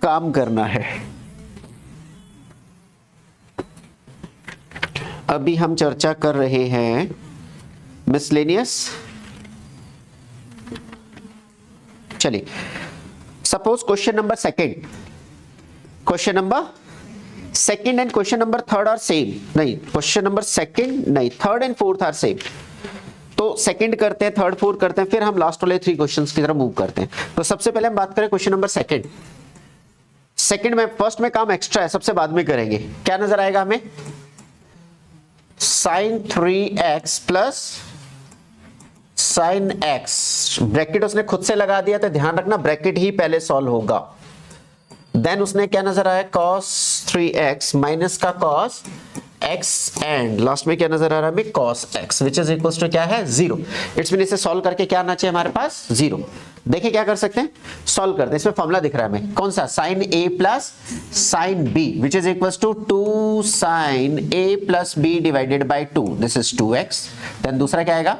काम करना है। अभी हम चर्चा कर रहे हैं मिसलेनियस। चलिए, suppose question number second, question number second and question number third are same. नहीं, क्वेश्चन नंबर सेकंड नहीं, third and fourth are same. तो सेकंड करते हैं, थर्ड फोर्थ करते हैं, फिर हम लास्ट वाले 3 क्वेश्चंस की तरफ मूव करते हैं। तो सबसे पहले हम बात करें क्वेश्चन नंबर सेकंड। सेकंड में फर्स्ट में काम एक्स्ट्रा है, सबसे बाद में करेंगे। क्या नजर आएगा हमें? sin 3x plus sin x, bracket उसने खुद से लगा दिया, तो ध्यान रखना ब्रैकेट ही पहले सॉल्व होगा। देन उसने क्या नजर आया? cos 3x माइनस का cos x एंड लास्ट में क्या नजर आ रहा है? cos x which is equal to क्या है? 0। इट्स मीन इसे सॉल्व करके क्या आना चाहिए हमारे पास? 0। देखिए क्या कर सकते हैं, सॉल्व करते हैं। इसमें फॉर्मूला दिख रहा है हमें, कौन सा? sin a plus sin b which is equal to 2 sin a plus b divided by 2, this is 2x। Then दूसरा क्या आएगा?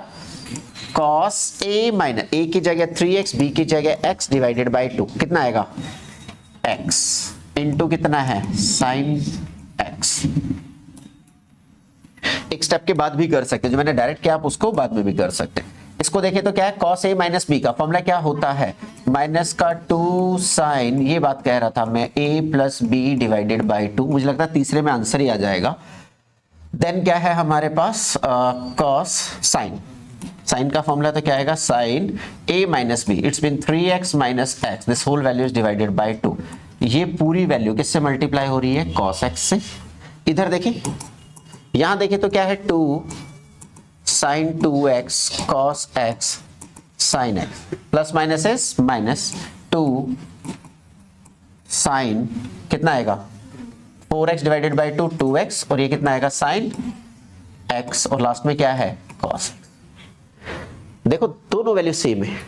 cos a माइनस a की जगह 3x, b की जगह x डिवाइडेड बाई 2, कितना आएगा? x इंटू कितना है? sin x। एक स्टेप के बाद भी कर सकते हैं, जो मैंने डायरेक्ट किया आप उसको बाद में भी कर सकते हैं। इसको देखें तो क्या है? cos a माइनस b का फॉर्मूला क्या होता है? माइनस का 2 sin, ये बात कह रहा था मैं, a plus b divided by 2। मुझे लगता है तीसरे में आंसर ही आ जाएगा। देन क्या है हमारे पास? cos sin, sin का फॉर्मूला तो क्या आएगा? sin a minus b, it's been 3x minus x, this whole value is divided by 2। ये पूरी वैल्यू किससे मल्टीप्लाई हो रही है? cos x से। इधर देखें, यहां देखें तो क्या है? 2 sin 2x cos x sin x, plus minus is minus 2 sin, कितना आएगा? 4x डिवाइडेड बाई 2, 2x, और ये कितना आएगा? sin x, और लास्ट में क्या है? cos। देखो दोनों वैल्यू सेम है,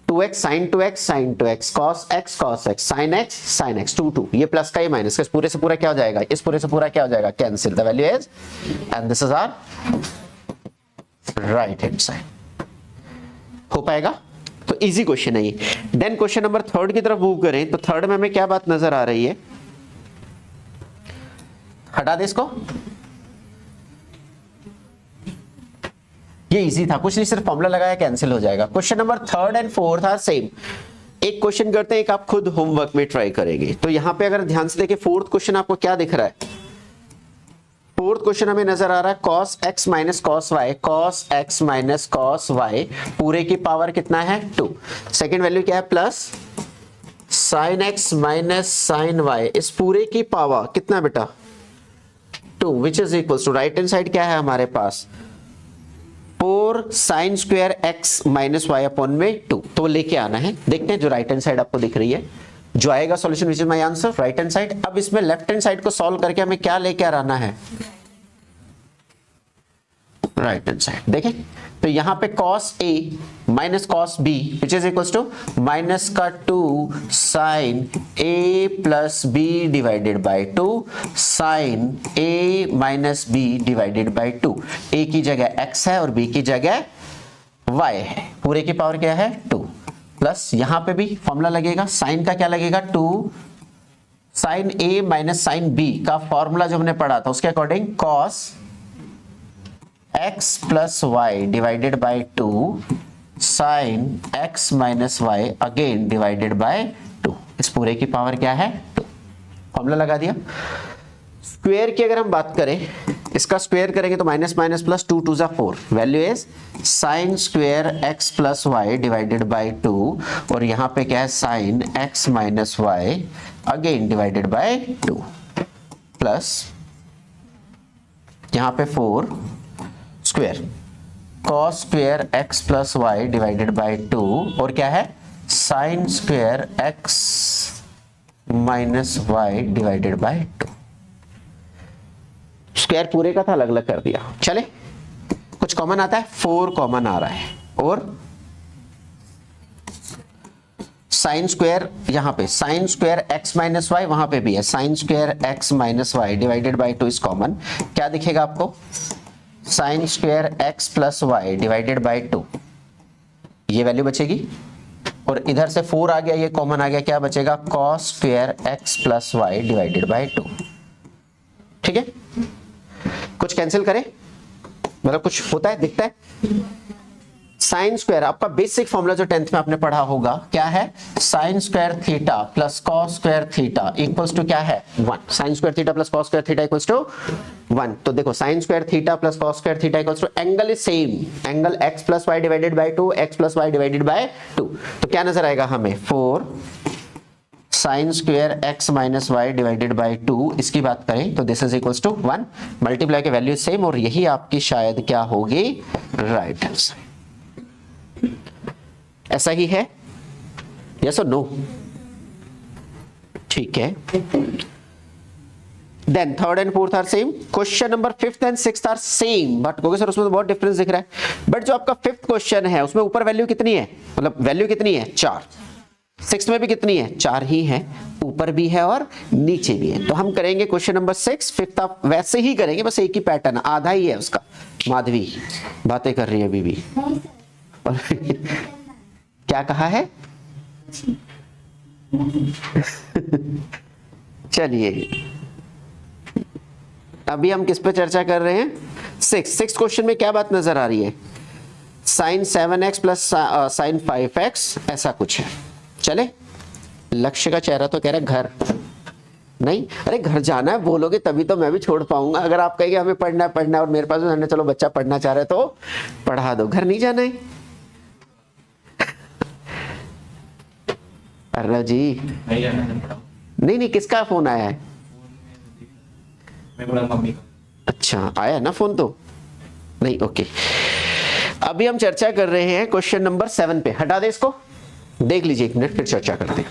2x sin 2x sin 2x cos x cos x sin x 2 2, ये प्लस का ये माइनस का, इस पूरे से पूरा क्या हो जाएगा? इस पूरे से पूरा क्या हो जाएगा? Cancel. The value is, and this is our right hand side. हो पाएगा? तो इजी क्वेश्चन है ये। देन क्वेश्चन नंबर थर्ड की तरफ मूव करें, तो थर्ड में हमें क्या बात नजर आ रही है? हटा दे इसको, ये इजी था, कुछ नहीं, सिर्फ फॉर्मूला लगाया, कैंसिल हो जाएगा। Question number third and fourth are same. एक क्वेश्चन करते हैं, एक आप खुद होमवर्क में ट्राई करेंगे। तो यहां पे अगर ध्यान से देखें, फोर्थ क्वेश्चन आपको क्या दिख रहा है? फोर्थ क्वेश्चन हमें नजर आ रहा है cos x minus cos y, cos x minus cos y पूरे की पावर कितना है? 2। सेकेंड वैल्यू क्या है? Plus sin x minus sin y, इस पूरे की पावर कितना बेटा? 2, which is equal to right hand side क्या है हमारे पास? 4 sin square x minus y upon में 2। तो लेके आना है, देखते हैं जो राइट हैंड साइड आपको दिख रही है, जो आएगा solution which is my answer, right hand side. अब इसमें लेफ्ट हैंड साइड को सॉल्व करके हमें क्या लेके आना है? Right hand side. देखें तो यहां पे cos a minus cos b which is equal to minus का 2 sin a plus b divided by 2 sin a minus b divided by 2। a की जगह x है और b की जगह y है, पूरे की पावर क्या है? 2। प्लस यहां पे भी फॉर्मूला लगेगा, साइन का क्या लगेगा? 2 sin a minus sin b का फॉर्मूला जो हमने पढ़ा था उसके according cos x plus y divided by 2 sin x minus y again divided by 2। इस पूरे की पावर क्या है? 2। फॉर्मूला लगा दिया। स्क्वायर की अगर हम बात करें, इसका स्क्वायर करेंगे तो minus minus plus 2 2 4, value is sin square x plus y divided by 2, और यहां पे क्या है? sin x minus y again divided by 2, plus यहां पे 4 square cos square x plus y divided by 2, और क्या है? sin square x minus y divided by 2। Square पूरे का था, अलग अलग कर दिया। चले, कुछ कॉमन आता है? 4 कॉमन आ रहा है, और साइन स्क्वायर यहां पे sine square x minus Y, वहां पे भी है sine square x minus Y divided by 2 is common. क्या दिखेगा आपको? sin square x plus Y divided by 2, ये वैल्यू बचेगी। और इधर से 4 आ गया, ये कॉमन आ गया, क्या बचेगा cos square x plus Y divided by 2। ठीक है, कुछ कैंसिल करें, मतलब कुछ होता है, दिखता है। साइन स्क्वायर, आपका बेसिक फॉर्मूला जो 10th में आपने पढ़ा होगा क्या है, sine square theta plus cos square theta equals to क्या है 1। Sine square theta plus cos square theta equals to 1। तो देखो sine square theta plus cos square theta equals to angle is same, angle x plus Y divided by 2, x plus Y divided by 2। तो क्या नजर आएगा हमें 4 sine square x minus Y divided by 2, इसकी बात करें तो this is equals to 1। Multiply के वैल्यू सेम, और यही आपकी शायद क्या होगी राइट आंसर। ऐसा ही है, यस और नो? ठीक है, then third and fourth are same. Question number fifth and sixth are same, but क्योंकि सर उसमें तो बहुत डिफरेंस दिख रहा है, बट जो आपका फिफ्थ क्वेश्चन है उसमें ऊपर वैल्यू कितनी है, मतलब वैल्यू कितनी है 4, सिक्स्थ में भी कितनी है 4 ही है, ऊपर भी है और नीचे भी है। तो हम करेंगे क्वेश्चन नंबर 6, फिफ्थ आप वैसे ही करेंगे, बस एक ही पैटर्न, आधा ही है उसका। माधवी बातें कर रही है अभी भी और क्या कहा है चलिए अभी हम किस पे चर्चा कर रहे हैं, सिक्स क्वेश्चन में क्या बात नजर आ रही है, sign 7x plus sign 5x, ऐसा कुछ है। चले, लक्ष्य का चेहरा तो कह रहा है घर नहीं, अरे घर जाना है बोलोगे तभी तो मैं भी छोड़ पाऊंगा। अगर आप कहेंगे हमें पढ़ना है और मेरे पास भी चलो बच्चा पढ़ना चाह रहा है तो पढ़ा दो, घर नहीं जाना है। अरे जी नहीं, किसका फोन आया है? मम्मी का। अच्छा आया ना फोन तो नहीं, ओके। अभी हम चर्चा कर रहे हैं क्वेश्चन नंबर 7 पे, हटा दे इसको, देख लीजिए एक मिनट फिर चर्चा करते हैं।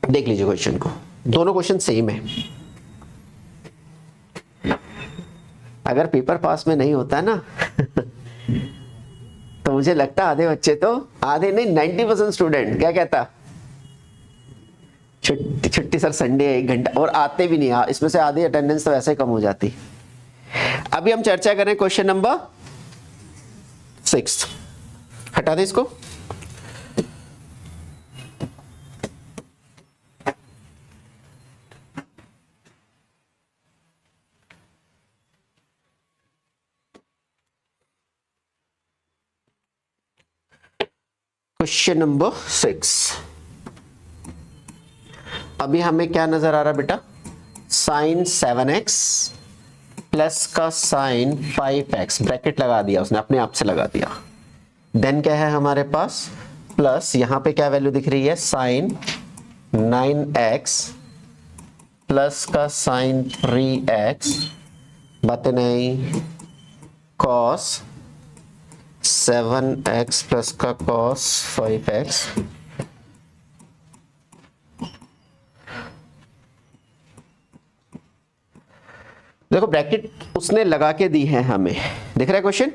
देख लीजिए क्वेश्चन को, दोनों क्वेश्चन सेम है। अगर पेपर पास में नहीं होता ना तो मुझे लगता आधे बच्चे तो, आधे नहीं 90% स्टूडेंट क्या कहता, छुट्टी सर संडे है 1 घंटा, और आते भी नहीं, इसमें से आधी अटेंडेंस तो वैसे ही कम हो जाती। अभी हम चर्चा करें क्वेश्चन नंबर 6, हटा दे इसको। क्वेश्चन नंबर 6, अभी हमें क्या नजर आ रहा है बेटा, साइन 7x प्लस का साइन 5x, ब्रैकेट लगा दिया उसने, अपने आप से लगा दिया। देन क्या है हमारे पास, प्लस यहां पे क्या वैल्यू दिख रही है, साइन 9x प्लस का साइन 3x, बातें नहीं, कॉस 7x प्लस का कॉस 5x, देखो ब्रैकेट उसने लगा के दी है हमें, दिख रहा है क्वेश्चन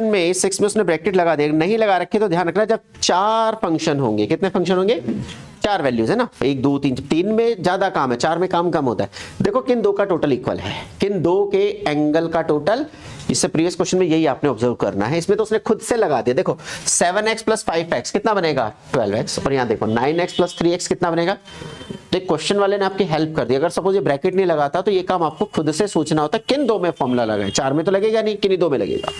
में 6 में उसने ब्रैकेट लगा दिया, नहीं लगा रखे तो ध्यान रखना, जब 4 फंक्शन होंगे, कितने फंक्शन होंगे 4 वैल्यूज है ना, 1 2 3 में ज्यादा काम है, 4 में काम कम होता है। देखो किन दो का टोटल इक्वल है, किन दो के एंगल का टोटल, इससे प्रीवियस क्वेश्चन में यही आपने ऑब्जर्व करना है। इसमें तो उसने खुद से लगा दिया, देखो 7x प्लस 5x कितना बनेगा 12x, और यहाँ देखो 9x प्लस 3x कितना बनेगा। तो क्वेश्चन वाले ने आपकी हेल्प कर दी, अगर सपोज ये ब्रैकेट नहीं लगाता तो ये काम आपको खुद से सोचना होता, किन दो में फॉर्मूला लगाए, 4 में तो लगेगा नहीं, किन्हीं दो में लगेगा।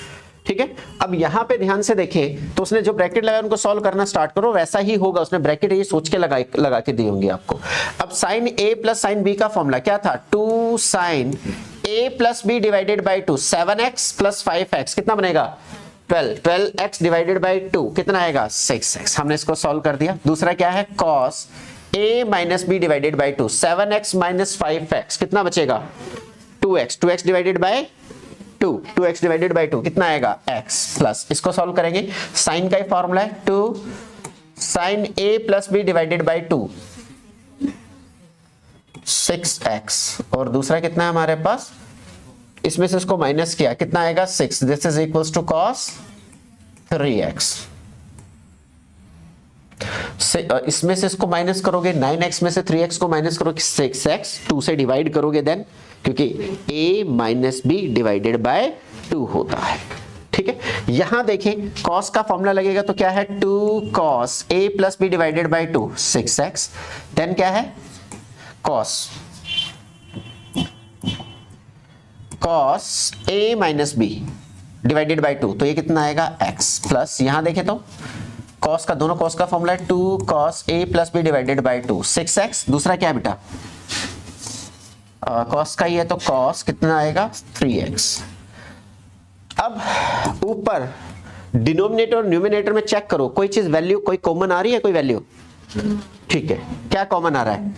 ठीक है, अब यहां पे ध्यान से देखें तो उसने जो ब्रैकेट लगाया उनको सॉल्व करना स्टार्ट करो, वैसा ही होगा, उसने ब्रैकेट ये सोच के लगा के दी होंगी आपको। अब sine a plus sine b का फॉर्मूला क्या था, 2 sine a plus b divided by 2, 7x plus 5x कितना बनेगा 12x डिवाइडेड बाई 2 कितना आएगा 6x। हमने इसको सॉल्व कर दिया। दूसरा क्या है, cos a minus b divided by 2, 7x minus 5x कितना बचेगा 2x divided by 2x divided by 2 कितना आएगा x, प्लस इसको सॉल्व करेंगे, साइन का ही फॉर्मूला है 2 sine a plus b divided by 2 6x, और दूसरा कितना है हमारे पास, इसमें से इसको माइनस किया कितना आएगा 6, this is equals to cos 3x। इसमें से इसको माइनस करोगे 9x में से 3x को माइनस करोगे 6x, 2 से डिवाइड करोगे देन, क्योंकि a minus B divided by 2 होता है। ठीक है, यहां देखिए cos का फॉर्मूला लगेगा तो क्या है 2 cos a plus B divided by 2 6x, then क्या है cos a minus B divided by 2, तो ये कितना आएगा x, प्लस यहां देखें तो cos का, दोनों cos का फॉर्मूला है 2 cos a plus B divided by 2 6x, दूसरा क्या है बेटा cos का ही है तो cos कितना आएगा 3x। अब ऊपर डिनोमिनेटर और न्यूमिनेटर में चेक करो कोई चीज वैल्यू कोई कॉमन आ रही है, कोई वैल्यू, ठीक है, क्या कॉमन आ रहा है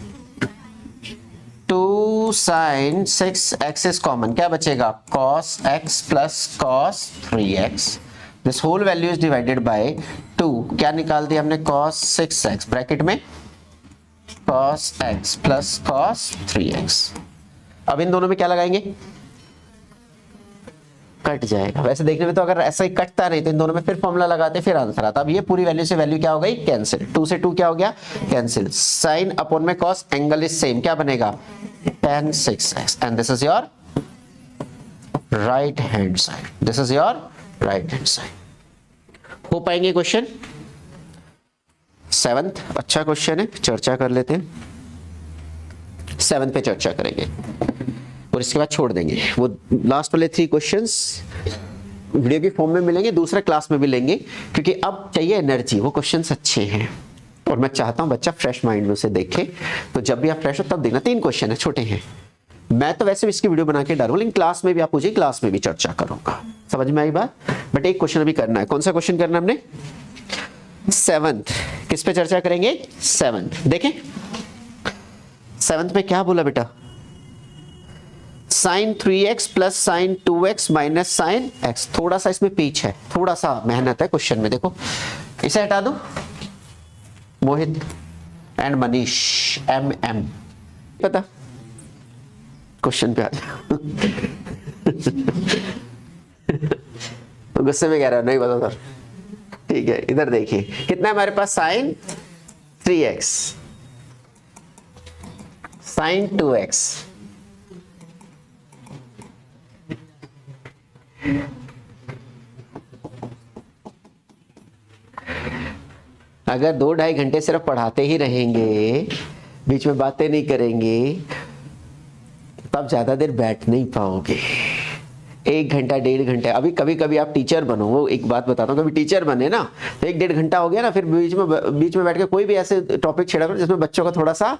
2 sin 6x इज कॉमन, क्या बचेगा cos x plus cos 3x, this whole value is divided by 2, क्या निकाल दिया हमने cos 6x ब्रैकेट में cos x plus cos 3x। अब इन दोनों में क्या लगाएंगे, कट जाएगा, वैसे देखने में तो अगर ऐसा ही कटता नहीं तो इन दोनों में फिर फॉर्मूला लगाते फिर आंसर आता। अब ये पूरी वैल्यू से वैल्यू क्या हो गई कैंसिल, 2 से 2 क्या हो गया कैंसिल, साइन अपॉन में cos, एंगल इज सेम, क्या बनेगा tan 6x, and this is your right hand side, this is your right hand side. हो पाएंगे क्वेश्चन 7th, अच्छा क्वेश्चन है, चर्चा कर लेते हैं, 7th पे चर्चा करेंगे और इसके बाद छोड़ देंगे। वो लास्ट वाले 3 क्वेश्चंस वीडियो के फॉर्म में मिलेंगे, दूसरा क्लास में भी लेंगे, क्योंकि अब चाहिए एनर्जी, वो क्वेश्चंस अच्छे हैं और मैं चाहता हूं बच्चा फ्रेश माइंड में उसे देखे, तो जब भी आप फ्रेश हो तब देखना। 3 क्वेश्चन है, छोटे हैं, मैं तो वैसे भी इसकी वीडियो बना के डालूंगा, लेकिन क्लास में भी आप पूछिए, क्लास में भी चर्चा करूंगा, समझ में आई बात। बट एक क्वेश्चन अभी करना है, कौन सा क्वेश्चन करना हमने 7th, किस पे चर्चा करेंगे 7th, देखें 7th में क्या बोला बेटा sin 3x plus sine 2x minus sine x, थोड़ा सा इसमें पीछ है, थोड़ा सा मेहनत है क्वेश्चन में, देखो इसे हटा दो, मोहित एंड मनीष MM, पता क्वेश्चन पे आ जाओ गुस्से में कह रहा है नहीं पता सर, ठीक है, इधर देखिए कितना है हमारे पास sin 3x sin 2x, अगर 2-2.5 घंटे सिर्फ पढ़ाते ही रहेंगे, बीच में बातें नहीं करेंगे, तब ज्यादा देर बैठ नहीं पाओगे। 1 घंटा 1.5 घंटा, अभी कभी कभी आप टीचर बनो, वो एक बात बताता हूँ, कभी टीचर बने ना तो 1-1.5 घंटा हो गया ना, फिर बीच में बैठ के कोई भी ऐसे टॉपिक छेड़ा करो जिसमें बच्चों का थोड़ा सा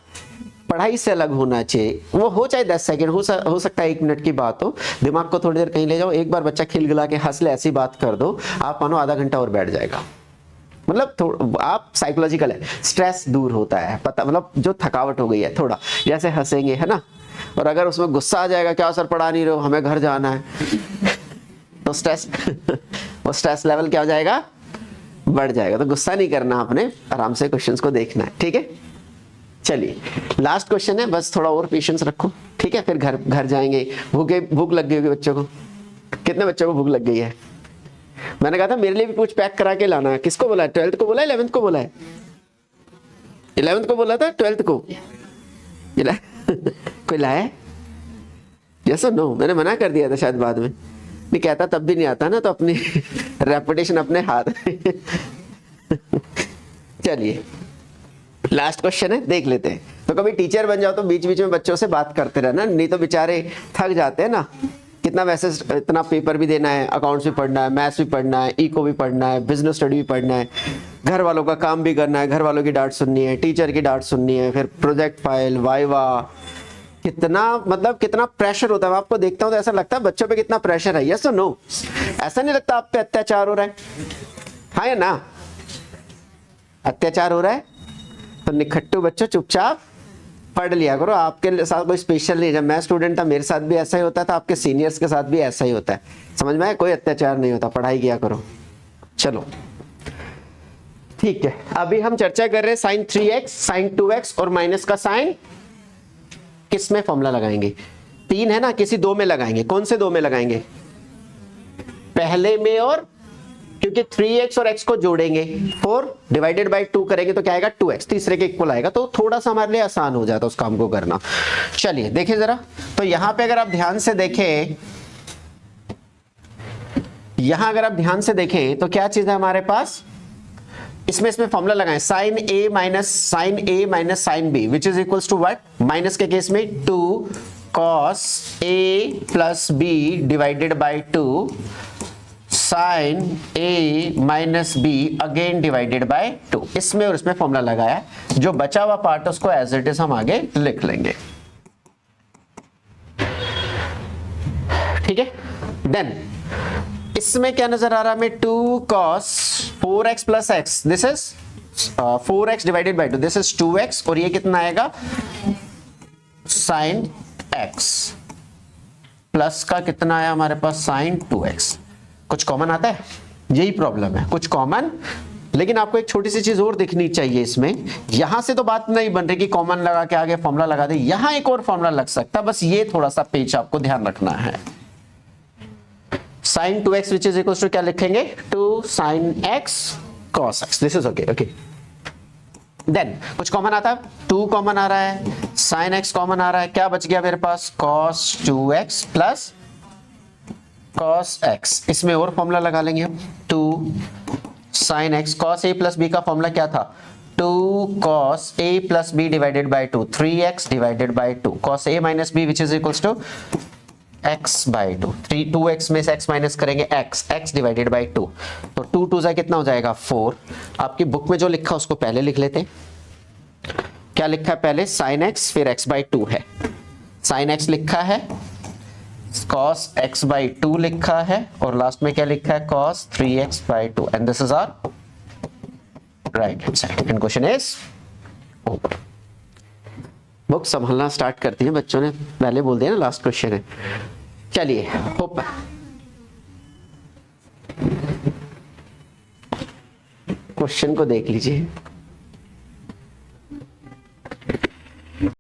पढ़ाई से अलग होना चाहिए, वो हो चाहे 10 सेकंड हो सकता है 1 मिनट की बात हो, दिमाग को थोड़ी देर कहीं ले जाओ, एक बार बच्चा खिलखिला के हंस ले, ऐसी बात कर दो, आप मानो आधा घंटा और बैठ जाएगा, मतलब आप साइकोलॉजिकल है, स्ट्रेस दूर होता है, पता मतलब जो थकावट हो गई है थोड़ा, जैसे हंसेंगे है ना, और अगर उसमें गुस्सा आ जाएगा क्या सर पढ़ा नहीं रहे हो हमें घर जाना है तो वो स्ट्रेस लेवल क्या हो जाएगा बढ़ जाएगा, तो गुस्सा नहीं करना आपने, आराम से क्वेश्चंस को देखना है, ठीक है। चलिए लास्ट क्वेश्चन है, बस थोड़ा और पेशेंस रखो, ठीक है, फिर घर जाएंगे, भूख लग गई होगी बच्चों को, कितने बच्चों को भूख लग गई है, मैंने कहा था मेरे लिए भी कुछ पैक करा के लाना है, किसको बोला है 12th को बोला है 11th को बोला है, 11th को बोला था 12th को कोई लाया यस और नो, मैंने मना कर दिया था शायद बाद में, नहीं कहता तब भी नहीं आता ना, तो अपनी रेपुटेशन अपने हाथ चलिए लास्ट क्वेश्चन है, देख लेते हैं। तो कभी टीचर बन जाओ तो बीच बीच में बच्चों से बात करते रहना, नहीं तो बेचारे थक जाते हैं ना, कितना वैसे इतना पेपर भी देना है, अकाउंट्स भी पढ़ना है, मैथ्स भी पढ़ना है, इको भी पढ़ना है, बिजनेस स्टडी भी पढ़ना है, घर वालों का काम भी करना है, घर वालों की डांट सुननी है, टीचर की डांट सुननी है, फिर प्रोजेक्ट फाइल वाइवा, कितना मतलब कितना प्रेशर होता है। मैं आपको देखता हूँ तो ऐसा लगता है बच्चों पे कितना प्रेशर है, यस और नो, ऐसा नहीं लगता आप पे अत्याचार हो रहा है, हाँ या ना, अत्याचार हो रहा है, तो निखट्टू बच्चों चुपचाप पढ़ लिया करो, आपके साथ कोई स्पेशल नहीं, जब मैं स्टूडेंट था मेरे साथ भी ऐसा ही होता था, आपके सीनियर्स के साथ भी ऐसा ही होता है, समझ में आया, कोई अत्याचार नहीं होता, पढ़ाई किया करो। चलो ठीक है, अभी हम चर्चा कर रहे हैं साइन 3x साइन 2x और माइनस का साइन, किस में फॉर्मूला लगाएंगे, 3 है ना, किसी 2 में लगाएंगे, कौन से 2 में लगाएंगे, पहले में, और क्योंकि 3x और x को जोड़ेंगे 4 डिवाइडेड बाय 2 करेंगे तो क्या आएगा 2x, तीसरे के इक्वल आएगा, तो थोड़ा सा हमारे लिए आसान हो जाता है उस काम को करना। चलिए देखिए जरा, तो यहां पे अगर आप ध्यान से देखें, यहां अगर आप ध्यान से देखें तो क्या चीज है हमारे पास, इसमें फॉर्मूला लगाएं, sine A minus sine B which is equals to what, minus के केस में 2 cos a plus B divided by 2 sine a minus B again divided by 2। इसमें और इसमें फॉर्मूला लगाया, जो बचा हुआ पार्ट उसको एज इट इज हम आगे लिख लेंगे। ठीक है, देन इसमें क्या नजर आ रहा है हमें, 2 cos 4x plus x, this is 4x divided by 2, this is 2x, और ये कितना आएगा साइन x प्लस का कितना आया हमारे पास साइन 2x। कुछ कॉमन आता है, यही प्रॉब्लम है, कुछ कॉमन। लेकिन आपको एक छोटी सी चीज और दिखनी चाहिए इसमें, यहां से तो बात नहीं बन रही कि कॉमन लगा के आगे फॉर्मूला लगा दे, यहां एक और फॉर्मूला लग सकता है, बस ये थोड़ा सा पेज आपको ध्यान रखना है। Sine 2x which is equal to क्या लिखेंगे, 2 sine x cos x, this is okay. Okay, then कुछ कॉमन आता है, 2 कॉमन आ रहा है, साइन x कॉमन आ रहा है, क्या बच गया मेरे पास, cos 2x plus cos x। इसमें और फॉर्मूला लगा लेंगे हम, 2 sine x, cos a plus b का फॉर्मूला क्या था, 2 cos a plus b divided by 2, 3x divided by 2, cos a minus b which is equals to x by 2, 2x में से x माइनस करेंगे x डिवाइडेड बाई 2, तो 2 2 जा कितना हो जाएगा 4। आपकी बुक में जो लिखा उसको पहले लिख लेते हैं। क्या लिखा है पहले, साइन x फिर x बाई 2 है, साइन x लिखा है, cos x बाई 2 लिखा है, और लास्ट में क्या लिखा है cos 3x by 2, and this is our right hand side, and question is over. Book संभालना स्टार्ट करती हैं, बच्चों ने पहले बोल दिया ना लास्ट क्वेश्चन है। चलिए होप क्वेश्चन को देख लीजिए।